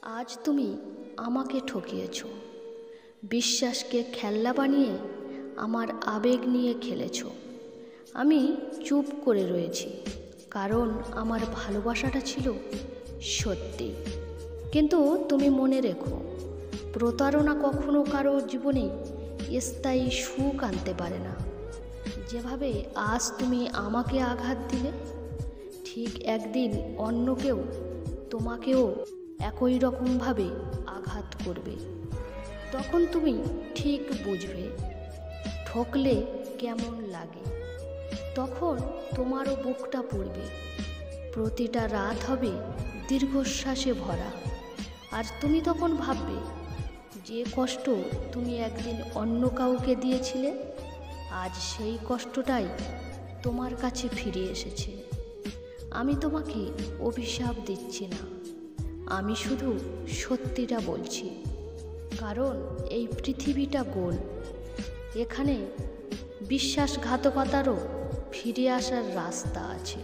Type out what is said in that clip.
আজ তুমি আমাকে ঠকিয়েছ, বিশ্বাসকে খেলনা বানিয়ে আমার আবেগ নিয়ে খেলেছ। আমি চুপ করে রয়েছি, কারণ আমার ভালোবাসাটা ছিল সত্যি। কিন্তু তুমি মনে রেখো, প্রতারণা কখনো কারো জীবনে স্থায়ী সুখ আনতে পারে না। যেভাবে আজ তুমি আমাকে আঘাত দিলে, ঠিক একদিন অন্য কেউ তোমাকেও একই রকমভাবে আঘাত করবে। তখন তুমি ঠিক বুঝবে ঠকলে কেমন লাগে। তখন তোমারও বুকটা পড়বে, প্রতিটা রাত হবে দীর্ঘশ্বাসে ভরা। আর তুমি তখন ভাববে, যে কষ্ট তুমি একদিন অন্য কাউকে দিয়েছিলে, আজ সেই কষ্টটাই তোমার কাছে ফিরে এসেছে। আমি তোমাকে অভিশাপ দিচ্ছি না, আমি শুধু সত্যিটা বলছি। কারণ এই পৃথিবীটা গোল, এখানে বিশ্বাসঘাতকতারও ফিরে আসার রাস্তা আছে।